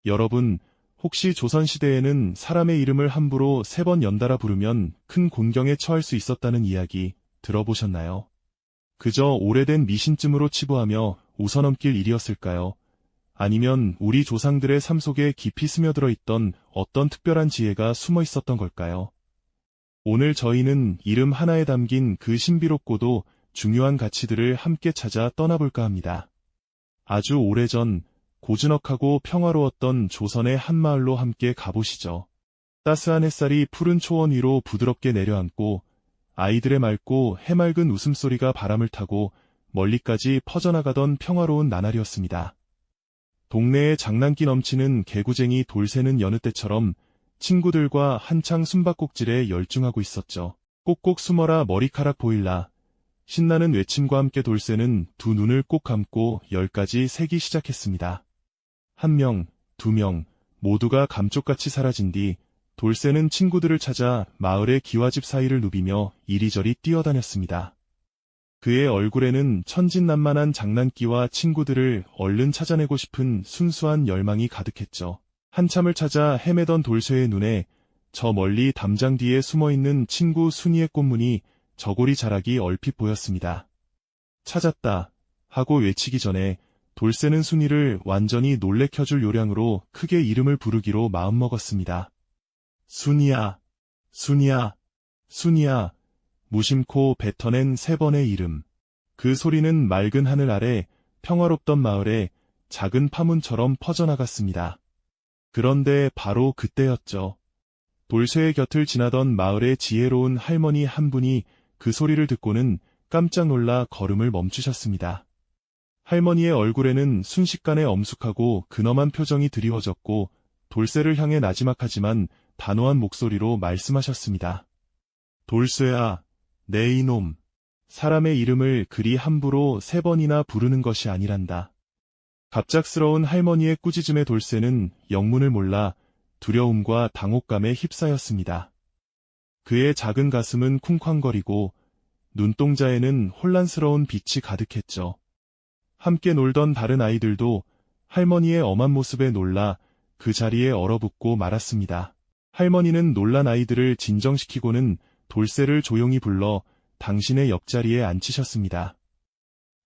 여러분, 혹시 조선시대에는 사람의 이름을 함부로 3번 연달아 부르면 큰 곤경에 처할 수 있었다는 이야기 들어보셨나요? 그저 오래된 미신쯤으로 치부하며 웃어넘길 일이었을까요? 아니면 우리 조상들의 삶 속에 깊이 스며들어 있던 어떤 특별한 지혜가 숨어 있었던 걸까요? 오늘 저희는 이름 하나에 담긴 그 신비롭고도 중요한 가치들을 함께 찾아 떠나볼까 합니다. 아주 오래전 고즈넉하고 평화로웠던 조선의 한 마을로 함께 가보시죠. 따스한 햇살이 푸른 초원 위로 부드럽게 내려앉고 아이들의 맑고 해맑은 웃음소리가 바람을 타고 멀리까지 퍼져나가던 평화로운 나날이었습니다. 동네에 장난기 넘치는 개구쟁이 돌쇠는 여느 때처럼 친구들과 한창 숨바꼭질에 열중하고 있었죠. 꼭꼭 숨어라 머리카락 보일라. 신나는 외침과 함께 돌쇠는 두 눈을 꼭 감고 10가지 세기 시작했습니다. 1명, 2명, 모두가 감쪽같이 사라진 뒤 돌쇠는 친구들을 찾아 마을의 기와집 사이를 누비며 이리저리 뛰어다녔습니다. 그의 얼굴에는 천진난만한 장난기와 친구들을 얼른 찾아내고 싶은 순수한 열망이 가득했죠. 한참을 찾아 헤매던 돌쇠의 눈에 저 멀리 담장 뒤에 숨어있는 친구 순이의 꽃무늬 저고리 자락이 얼핏 보였습니다. 찾았다 하고 외치기 전에 돌쇠는 순이를 완전히 놀래켜줄 요량으로 크게 이름을 부르기로 마음먹었습니다. 순이야, 순이야, 순이야. 무심코 뱉어낸 3번의 이름. 그 소리는 맑은 하늘 아래 평화롭던 마을에 작은 파문처럼 퍼져나갔습니다. 그런데 바로 그때였죠. 돌쇠의 곁을 지나던 마을의 지혜로운 할머니 한 분이 그 소리를 듣고는 깜짝 놀라 걸음을 멈추셨습니다. 할머니의 얼굴에는 순식간에 엄숙하고 근엄한 표정이 드리워졌고 돌쇠를 향해 나지막하지만 단호한 목소리로 말씀하셨습니다. 돌쇠야, 내 이놈, 사람의 이름을 그리 함부로 3번이나 부르는 것이 아니란다. 갑작스러운 할머니의 꾸짖음에 돌쇠는 영문을 몰라 두려움과 당혹감에 휩싸였습니다. 그의 작은 가슴은 쿵쾅거리고 눈동자에는 혼란스러운 빛이 가득했죠. 함께 놀던 다른 아이들도 할머니의 엄한 모습에 놀라 그 자리에 얼어붙고 말았습니다. 할머니는 놀란 아이들을 진정시키고는 돌쇠를 조용히 불러 당신의 옆자리에 앉히셨습니다.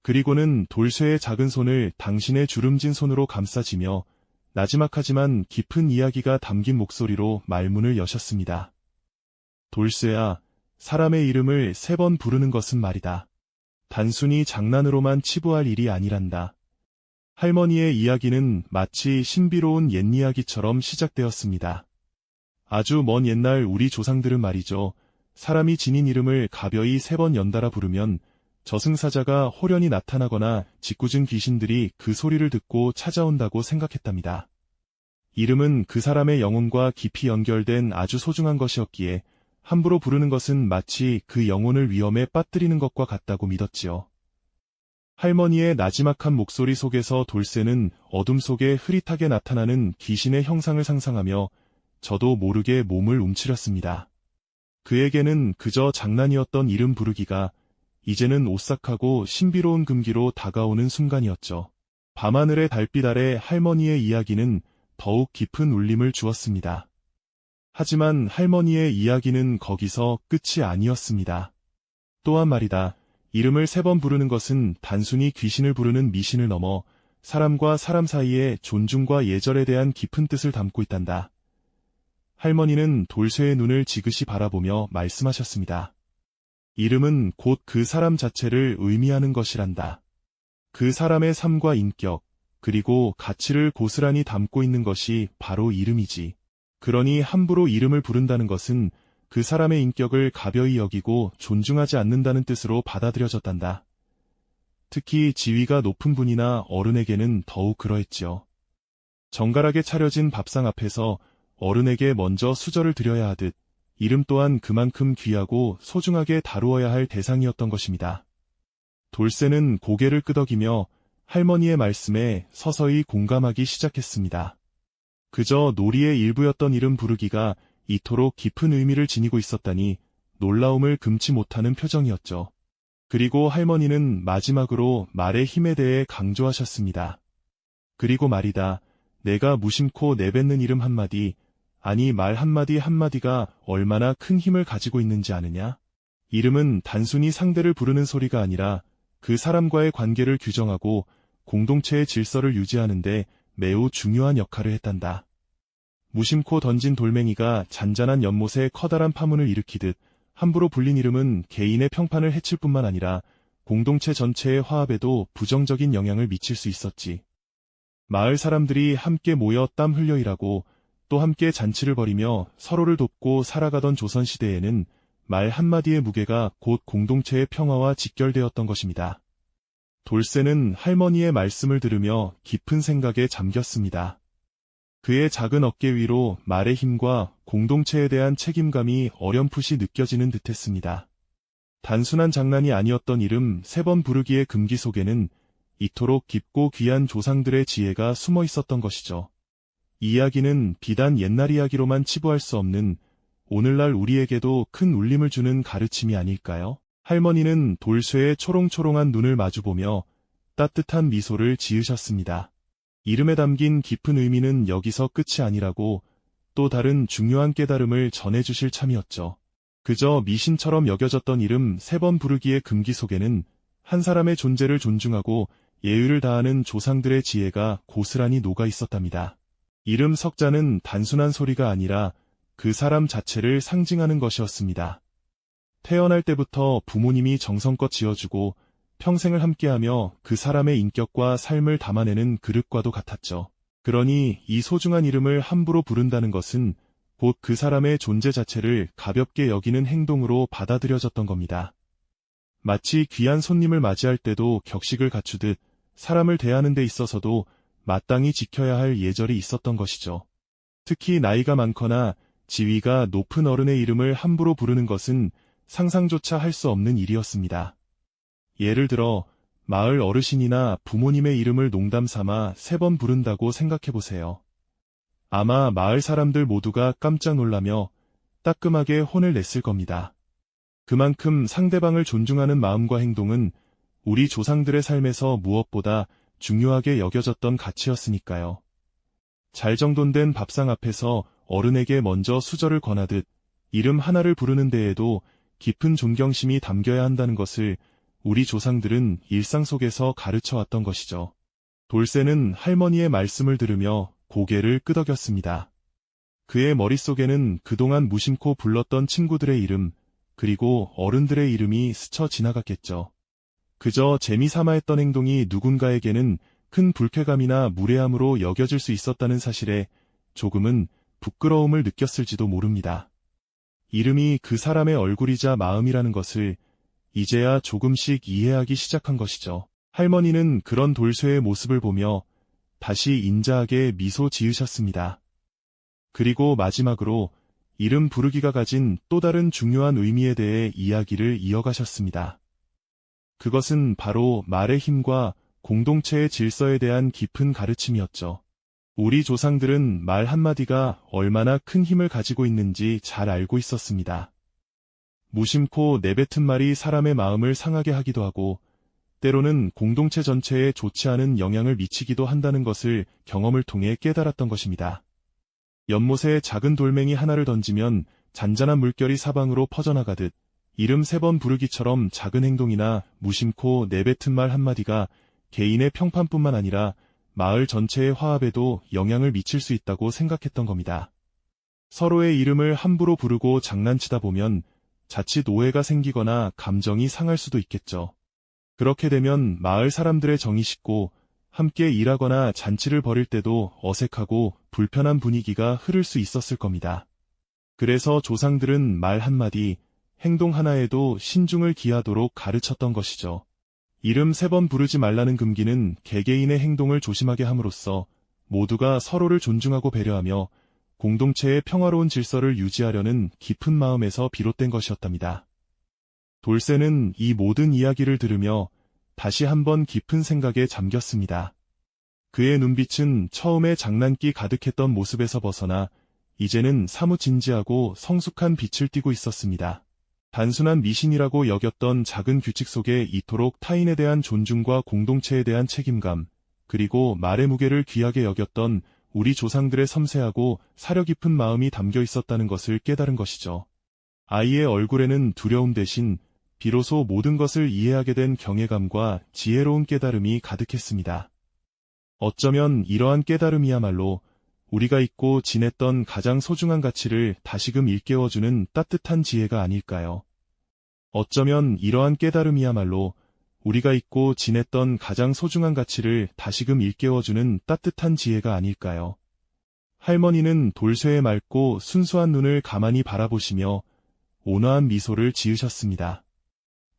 그리고는 돌쇠의 작은 손을 당신의 주름진 손으로 감싸지며 나지막하지만 깊은 이야기가 담긴 목소리로 말문을 여셨습니다. 돌쇠야, 사람의 이름을 3번 부르는 것은 말이다. 단순히 장난으로만 치부할 일이 아니란다. 할머니의 이야기는 마치 신비로운 옛이야기처럼 시작되었습니다. 아주 먼 옛날 우리 조상들은 말이죠. 사람이 지닌 이름을 가벼이 3번 연달아 부르면 저승사자가 호련히 나타나거나 짓궂은 귀신들이 그 소리를 듣고 찾아온다고 생각했답니다. 이름은 그 사람의 영혼과 깊이 연결된 아주 소중한 것이었기에 함부로 부르는 것은 마치 그 영혼을 위험에 빠뜨리는 것과 같다고 믿었지요. 할머니의 나지막한 목소리 속에서 돌쇠는 어둠 속에 흐릿하게 나타나는 귀신의 형상을 상상하며 저도 모르게 몸을 움츠렸습니다. 그에게는 그저 장난이었던 이름 부르기가 이제는 오싹하고 신비로운 금기로 다가오는 순간이었죠. 밤하늘의 달빛 아래 할머니의 이야기는 더욱 깊은 울림을 주었습니다. 하지만 할머니의 이야기는 거기서 끝이 아니었습니다. 또한 말이다. 이름을 3번 부르는 것은 단순히 귀신을 부르는 미신을 넘어 사람과 사람 사이의 존중과 예절에 대한 깊은 뜻을 담고 있단다. 할머니는 돌쇠의 눈을 지그시 바라보며 말씀하셨습니다. 이름은 곧 그 사람 자체를 의미하는 것이란다. 그 사람의 삶과 인격, 그리고 가치를 고스란히 담고 있는 것이 바로 이름이지. 그러니 함부로 이름을 부른다는 것은 그 사람의 인격을 가벼이 여기고 존중하지 않는다는 뜻으로 받아들여졌단다. 특히 지위가 높은 분이나 어른에게는 더욱 그러했지요. 정갈하게 차려진 밥상 앞에서 어른에게 먼저 수저를 드려야 하듯 이름 또한 그만큼 귀하고 소중하게 다루어야 할 대상이었던 것입니다. 돌쇠는 고개를 끄덕이며 할머니의 말씀에 서서히 공감하기 시작했습니다. 그저 놀이의 일부였던 이름 부르기가 이토록 깊은 의미를 지니고 있었다니 놀라움을 금치 못하는 표정이었죠. 그리고 할머니는 마지막으로 말의 힘에 대해 강조하셨습니다. 그리고 말이다. 내가 무심코 내뱉는 이름 한마디, 아니 말 한마디 한마디가 얼마나 큰 힘을 가지고 있는지 아느냐? 이름은 단순히 상대를 부르는 소리가 아니라 그 사람과의 관계를 규정하고 공동체의 질서를 유지하는데 매우 중요한 역할을 했단다. 무심코 던진 돌멩이가 잔잔한 연못에 커다란 파문을 일으키듯 함부로 불린 이름은 개인의 평판을 해칠 뿐만 아니라 공동체 전체의 화합에도 부정적인 영향을 미칠 수 있었지. 마을 사람들이 함께 모여 땀 흘려 일하고 또 함께 잔치를 벌이며 서로를 돕고 살아가던 조선시대에는 말 한마디의 무게가 곧 공동체의 평화와 직결되었던 것입니다. 돌쇠는 할머니의 말씀을 들으며 깊은 생각에 잠겼습니다. 그의 작은 어깨 위로 말의 힘과 공동체에 대한 책임감이 어렴풋이 느껴지는 듯했습니다. 단순한 장난이 아니었던 이름 3번 부르기의 금기 속에는 이토록 깊고 귀한 조상들의 지혜가 숨어 있었던 것이죠. 이 이야기는 비단 옛날 이야기로만 치부할 수 없는 오늘날 우리에게도 큰 울림을 주는 가르침이 아닐까요? 할머니는 돌쇠의 초롱초롱한 눈을 마주보며 따뜻한 미소를 지으셨습니다. 이름에 담긴 깊은 의미는 여기서 끝이 아니라고 또 다른 중요한 깨달음을 전해주실 참이었죠. 그저 미신처럼 여겨졌던 이름 3번 부르기의 금기 속에는 한 사람의 존재를 존중하고 예의를 다하는 조상들의 지혜가 고스란히 녹아 있었답니다. 이름 석자는 단순한 소리가 아니라 그 사람 자체를 상징하는 것이었습니다. 태어날 때부터 부모님이 정성껏 지어주고 평생을 함께하며 그 사람의 인격과 삶을 담아내는 그릇과도 같았죠. 그러니 이 소중한 이름을 함부로 부른다는 것은 곧 그 사람의 존재 자체를 가볍게 여기는 행동으로 받아들여졌던 겁니다. 마치 귀한 손님을 맞이할 때도 격식을 갖추듯 사람을 대하는 데 있어서도 마땅히 지켜야 할 예절이 있었던 것이죠. 특히 나이가 많거나 지위가 높은 어른의 이름을 함부로 부르는 것은 상상조차 할 수 없는 일이었습니다. 예를 들어 마을 어르신이나 부모님의 이름을 농담 삼아 3번 부른다고 생각해보세요. 아마 마을 사람들 모두가 깜짝 놀라며 따끔하게 혼을 냈을 겁니다. 그만큼 상대방을 존중하는 마음과 행동은 우리 조상들의 삶에서 무엇보다 중요하게 여겨졌던 가치였으니까요. 잘 정돈된 밥상 앞에서 어른에게 먼저 수저를 권하듯 이름 하나를 부르는 데에도 깊은 존경심이 담겨야 한다는 것을 우리 조상들은 일상 속에서 가르쳐왔던 것이죠. 돌쇠는 할머니의 말씀을 들으며 고개를 끄덕였습니다. 그의 머릿속에는 그동안 무심코 불렀던 친구들의 이름, 그리고 어른들의 이름이 스쳐 지나갔겠죠. 그저 재미삼아 했던 행동이 누군가에게는 큰 불쾌감이나 무례함으로 여겨질 수 있었다는 사실에 조금은 부끄러움을 느꼈을지도 모릅니다. 이름이 그 사람의 얼굴이자 마음이라는 것을 이제야 조금씩 이해하기 시작한 것이죠. 할머니는 그런 돌쇠의 모습을 보며 다시 인자하게 미소 지으셨습니다. 그리고 마지막으로 이름 부르기가 가진 또 다른 중요한 의미에 대해 이야기를 이어가셨습니다. 그것은 바로 말의 힘과 공동체의 질서에 대한 깊은 가르침이었죠. 우리 조상들은 말 한마디가 얼마나 큰 힘을 가지고 있는지 잘 알고 있었습니다. 무심코 내뱉은 말이 사람의 마음을 상하게 하기도 하고 때로는 공동체 전체에 좋지 않은 영향을 미치기도 한다는 것을 경험을 통해 깨달았던 것입니다. 연못에 작은 돌멩이 하나를 던지면 잔잔한 물결이 사방으로 퍼져나가듯 이름 3번 부르기처럼 작은 행동이나 무심코 내뱉은 말 한마디가 개인의 평판뿐만 아니라 마을 전체의 화합에도 영향을 미칠 수 있다고 생각했던 겁니다. 서로의 이름을 함부로 부르고 장난치다 보면 자칫 오해가 생기거나 감정이 상할 수도 있겠죠. 그렇게 되면 마을 사람들의 정이 식고 함께 일하거나 잔치를 벌일 때도 어색하고 불편한 분위기가 흐를 수 있었을 겁니다. 그래서 조상들은 말 한마디, 행동 하나에도 신중을 기하도록 가르쳤던 것이죠. 이름 3번 부르지 말라는 금기는 개개인의 행동을 조심하게 함으로써 모두가 서로를 존중하고 배려하며 공동체의 평화로운 질서를 유지하려는 깊은 마음에서 비롯된 것이었답니다. 돌쇠는 이 모든 이야기를 들으며 다시 한번 깊은 생각에 잠겼습니다. 그의 눈빛은 처음에 장난기 가득했던 모습에서 벗어나 이제는 사뭇 진지하고 성숙한 빛을 띠고 있었습니다. 단순한 미신이라고 여겼던 작은 규칙 속에 이토록 타인에 대한 존중과 공동체에 대한 책임감, 그리고 말의 무게를 귀하게 여겼던 우리 조상들의 섬세하고 사려 깊은 마음이 담겨 있었다는 것을 깨달은 것이죠. 아이의 얼굴에는 두려움 대신 비로소 모든 것을 이해하게 된 경외감과 지혜로운 깨달음이 가득했습니다. 어쩌면 이러한 깨달음이야말로 우리가 잊고 지냈던 가장 소중한 가치를 다시금 일깨워주는 따뜻한 지혜가 아닐까요? 어쩌면 이러한 깨달음이야말로 우리가 잊고 지냈던 가장 소중한 가치를 다시금 일깨워주는 따뜻한 지혜가 아닐까요? 할머니는 돌쇠의 맑고 순수한 눈을 가만히 바라보시며 온화한 미소를 지으셨습니다.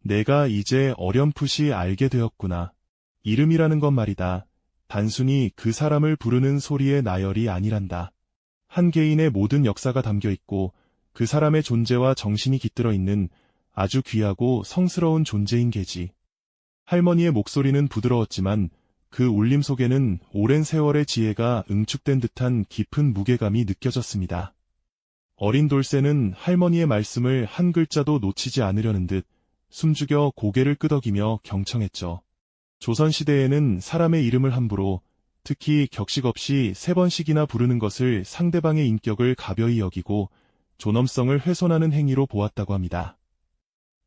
내가 이제 어렴풋이 알게 되었구나. 이름이라는 건 말이다. 단순히 그 사람을 부르는 소리의 나열이 아니란다. 한 개인의 모든 역사가 담겨 있고 그 사람의 존재와 정신이 깃들어 있는 아주 귀하고 성스러운 존재인 게지. 할머니의 목소리는 부드러웠지만 그 울림 속에는 오랜 세월의 지혜가 응축된 듯한 깊은 무게감이 느껴졌습니다. 어린 돌쇠는 할머니의 말씀을 한 글자도 놓치지 않으려는 듯 숨죽여 고개를 끄덕이며 경청했죠. 조선시대에는 사람의 이름을 함부로, 특히 격식 없이 3번씩이나 부르는 것을 상대방의 인격을 가벼이 여기고 존엄성을 훼손하는 행위로 보았다고 합니다.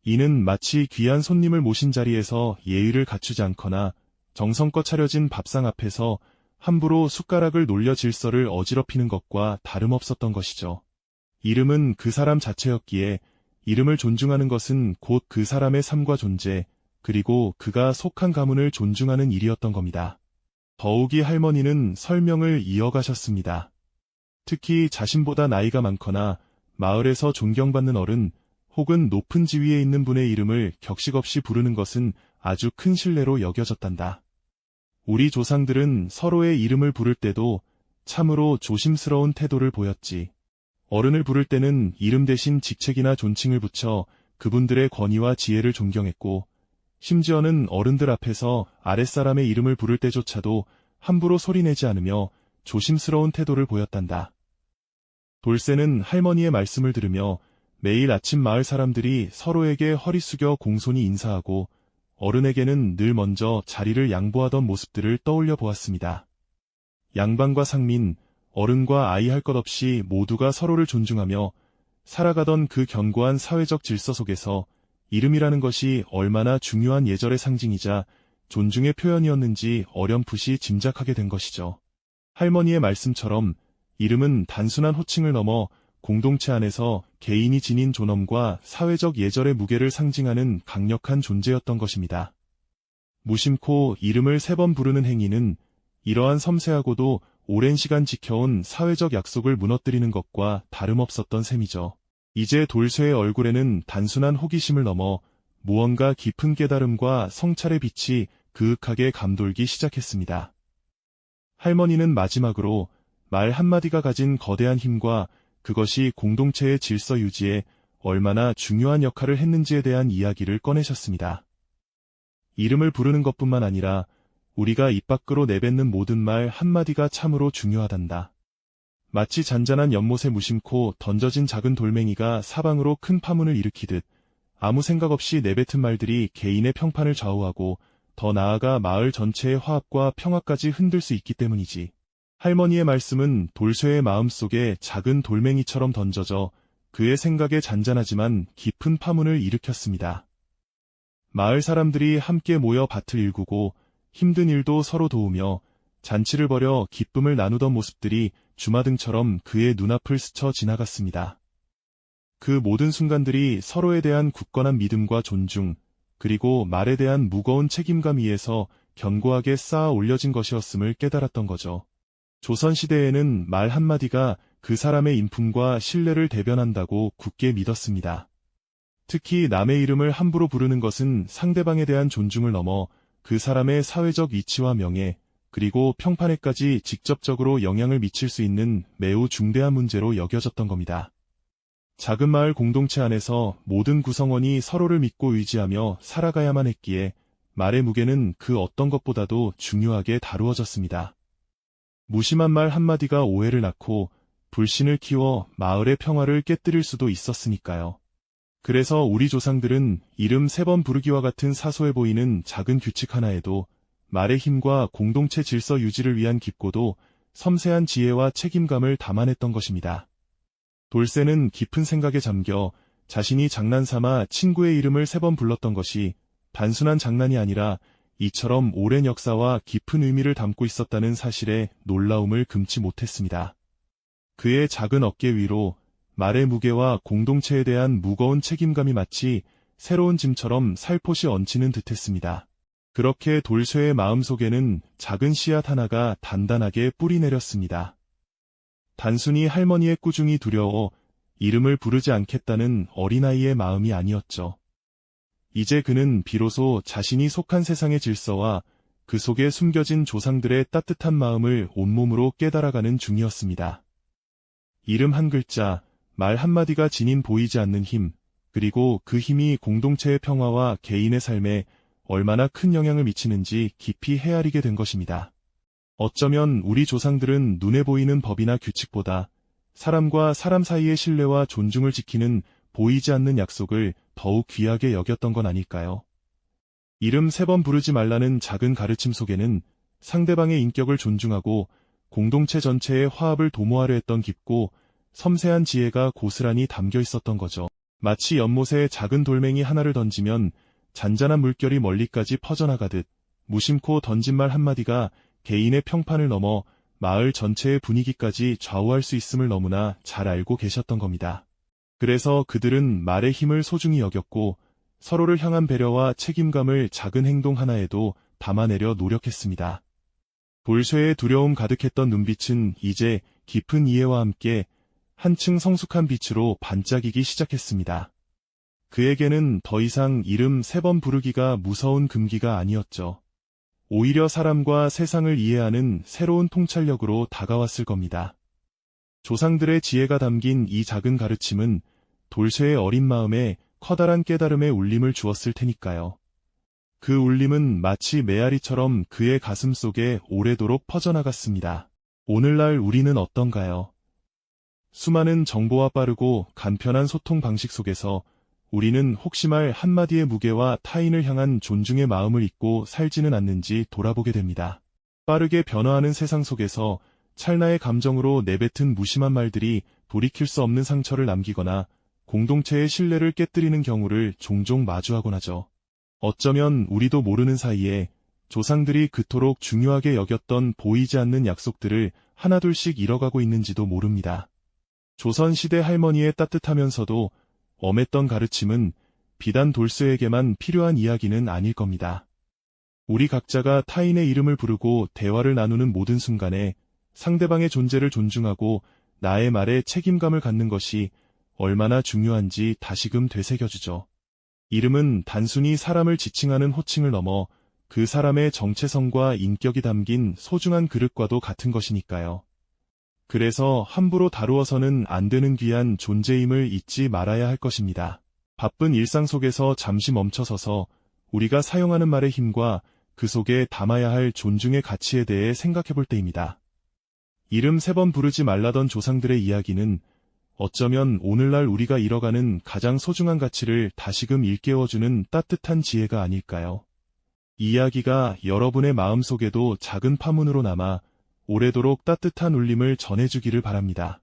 이는 마치 귀한 손님을 모신 자리에서 예의를 갖추지 않거나 정성껏 차려진 밥상 앞에서 함부로 숟가락을 놀려 질서를 어지럽히는 것과 다름없었던 것이죠. 이름은 그 사람 자체였기에 이름을 존중하는 것은 곧 그 사람의 삶과 존재, 그리고 그가 속한 가문을 존중하는 일이었던 겁니다. 더욱이 할머니는 설명을 이어가셨습니다. 특히 자신보다 나이가 많거나 마을에서 존경받는 어른 혹은 높은 지위에 있는 분의 이름을 격식 없이 부르는 것은 아주 큰 신뢰로 여겨졌단다. 우리 조상들은 서로의 이름을 부를 때도 참으로 조심스러운 태도를 보였지. 어른을 부를 때는 이름 대신 직책이나 존칭을 붙여 그분들의 권위와 지혜를 존경했고, 심지어는 어른들 앞에서 아랫사람의 이름을 부를 때조차도 함부로 소리내지 않으며 조심스러운 태도를 보였단다. 돌쇠는 할머니의 말씀을 들으며 매일 아침 마을 사람들이 서로에게 허리 숙여 공손히 인사하고 어른에게는 늘 먼저 자리를 양보하던 모습들을 떠올려 보았습니다. 양반과 상민, 어른과 아이 할 것 없이 모두가 서로를 존중하며 살아가던 그 견고한 사회적 질서 속에서 이름이라는 것이 얼마나 중요한 예절의 상징이자 존중의 표현이었는지 어렴풋이 짐작하게 된 것이죠. 할머니의 말씀처럼 이름은 단순한 호칭을 넘어 공동체 안에서 개인이 지닌 존엄과 사회적 예절의 무게를 상징하는 강력한 존재였던 것입니다. 무심코 이름을 3번 부르는 행위는 이러한 섬세하고도 오랜 시간 지켜온 사회적 약속을 무너뜨리는 것과 다름없었던 셈이죠. 이제 돌쇠의 얼굴에는 단순한 호기심을 넘어 무언가 깊은 깨달음과 성찰의 빛이 그윽하게 감돌기 시작했습니다. 할머니는 마지막으로 말 한마디가 가진 거대한 힘과 그것이 공동체의 질서 유지에 얼마나 중요한 역할을 했는지에 대한 이야기를 꺼내셨습니다. 이름을 부르는 것뿐만 아니라 우리가 입 밖으로 내뱉는 모든 말 한마디가 참으로 중요하단다. 마치 잔잔한 연못에 무심코 던져진 작은 돌멩이가 사방으로 큰 파문을 일으키듯 아무 생각 없이 내뱉은 말들이 개인의 평판을 좌우하고 더 나아가 마을 전체의 화합과 평화까지 흔들 수 있기 때문이지. 할머니의 말씀은 돌쇠의 마음속에 작은 돌멩이처럼 던져져 그의 생각에 잔잔하지만 깊은 파문을 일으켰습니다. 마을 사람들이 함께 모여 밭을 일구고 힘든 일도 서로 도우며 잔치를 벌여 기쁨을 나누던 모습들이 주마등처럼 그의 눈앞을 스쳐 지나갔습니다. 그 모든 순간들이 서로에 대한 굳건한 믿음과 존중, 그리고 말에 대한 무거운 책임감 위에서 견고하게 쌓아 올려진 것이었음을 깨달았던 거죠. 조선시대에는 말 한마디가 그 사람의 인품과 신뢰를 대변한다고 굳게 믿었습니다. 특히 남의 이름을 함부로 부르는 것은 상대방에 대한 존중을 넘어 그 사람의 사회적 위치와 명예, 그리고 평판에까지 직접적으로 영향을 미칠 수 있는 매우 중대한 문제로 여겨졌던 겁니다. 작은 마을 공동체 안에서 모든 구성원이 서로를 믿고 의지하며 살아가야만 했기에 말의 무게는 그 어떤 것보다도 중요하게 다루어졌습니다. 무심한 말 한마디가 오해를 낳고 불신을 키워 마을의 평화를 깨뜨릴 수도 있었으니까요. 그래서 우리 조상들은 이름 3번 부르기와 같은 사소해 보이는 작은 규칙 하나에도 말의 힘과 공동체 질서 유지를 위한 깊고도 섬세한 지혜와 책임감을 담아냈던 것입니다. 돌쇠는 깊은 생각에 잠겨 자신이 장난삼아 친구의 이름을 3번 불렀던 것이 단순한 장난이 아니라 이처럼 오랜 역사와 깊은 의미를 담고 있었다는 사실에 놀라움을 금치 못했습니다. 그의 작은 어깨 위로 말의 무게와 공동체에 대한 무거운 책임감이 마치 새로운 짐처럼 살포시 얹히는 듯했습니다. 그렇게 돌쇠의 마음속에는 작은 씨앗 하나가 단단하게 뿌리내렸습니다. 단순히 할머니의 꾸중이 두려워 이름을 부르지 않겠다는 어린아이의 마음이 아니었죠. 이제 그는 비로소 자신이 속한 세상의 질서와 그 속에 숨겨진 조상들의 따뜻한 마음을 온몸으로 깨달아가는 중이었습니다. 이름 한 글자, 말 한마디가 지닌 보이지 않는 힘, 그리고 그 힘이 공동체의 평화와 개인의 삶에 얼마나 큰 영향을 미치는지 깊이 헤아리게 된 것입니다. 어쩌면 우리 조상들은 눈에 보이는 법이나 규칙보다 사람과 사람 사이의 신뢰와 존중을 지키는 보이지 않는 약속을 더욱 귀하게 여겼던 건 아닐까요? 이름 3번 부르지 말라는 작은 가르침 속에는 상대방의 인격을 존중하고 공동체 전체의 화합을 도모하려 했던 깊고 섬세한 지혜가 고스란히 담겨 있었던 거죠. 마치 연못에 작은 돌멩이 하나를 던지면 잔잔한 물결이 멀리까지 퍼져나가듯 무심코 던진 말 한마디가 개인의 평판을 넘어 마을 전체의 분위기까지 좌우할 수 있음을 너무나 잘 알고 계셨던 겁니다. 그래서 그들은 말의 힘을 소중히 여겼고 서로를 향한 배려와 책임감을 작은 행동 하나에도 담아내려 노력했습니다. 돌쇠의 두려움 가득했던 눈빛은 이제 깊은 이해와 함께 한층 성숙한 빛으로 반짝이기 시작했습니다. 그에게는 더 이상 이름 3번 부르기가 무서운 금기가 아니었죠. 오히려 사람과 세상을 이해하는 새로운 통찰력으로 다가왔을 겁니다. 조상들의 지혜가 담긴 이 작은 가르침은 돌쇠의 어린 마음에 커다란 깨달음의 울림을 주었을 테니까요. 그 울림은 마치 메아리처럼 그의 가슴 속에 오래도록 퍼져나갔습니다. 오늘날 우리는 어떤가요? 수많은 정보와 빠르고 간편한 소통 방식 속에서 우리는 혹시 말 한마디의 무게와 타인을 향한 존중의 마음을 잊고 살지는 않는지 돌아보게 됩니다. 빠르게 변화하는 세상 속에서 찰나의 감정으로 내뱉은 무심한 말들이 돌이킬 수 없는 상처를 남기거나 공동체의 신뢰를 깨뜨리는 경우를 종종 마주하곤 하죠. 어쩌면 우리도 모르는 사이에 조상들이 그토록 중요하게 여겼던 보이지 않는 약속들을 하나둘씩 잃어가고 있는지도 모릅니다. 조선시대 할머니의 따뜻하면서도 엄했던 가르침은 비단 돌쇠에게만 필요한 이야기는 아닐 겁니다. 우리 각자가 타인의 이름을 부르고 대화를 나누는 모든 순간에 상대방의 존재를 존중하고 나의 말에 책임감을 갖는 것이 얼마나 중요한지 다시금 되새겨주죠. 이름은 단순히 사람을 지칭하는 호칭을 넘어 그 사람의 정체성과 인격이 담긴 소중한 그릇과도 같은 것이니까요. 그래서 함부로 다루어서는 안 되는 귀한 존재임을 잊지 말아야 할 것입니다. 바쁜 일상 속에서 잠시 멈춰서서 우리가 사용하는 말의 힘과 그 속에 담아야 할 존중의 가치에 대해 생각해 볼 때입니다. 이름 3번 부르지 말라던 조상들의 이야기는 어쩌면 오늘날 우리가 잃어가는 가장 소중한 가치를 다시금 일깨워주는 따뜻한 지혜가 아닐까요? 이 이야기가 여러분의 마음속에도 작은 파문으로 남아 오래도록 따뜻한 울림을 전해주기를 바랍니다.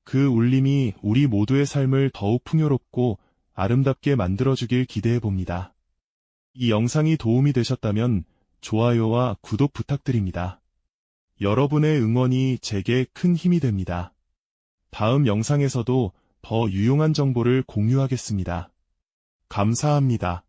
그 울림이 우리 모두의 삶을 더욱 풍요롭고 아름답게 만들어주길 기대해봅니다. 이 영상이 도움이 되셨다면 좋아요와 구독 부탁드립니다. 여러분의 응원이 제게 큰 힘이 됩니다. 다음 영상에서도 더 유용한 정보를 공유하겠습니다. 감사합니다.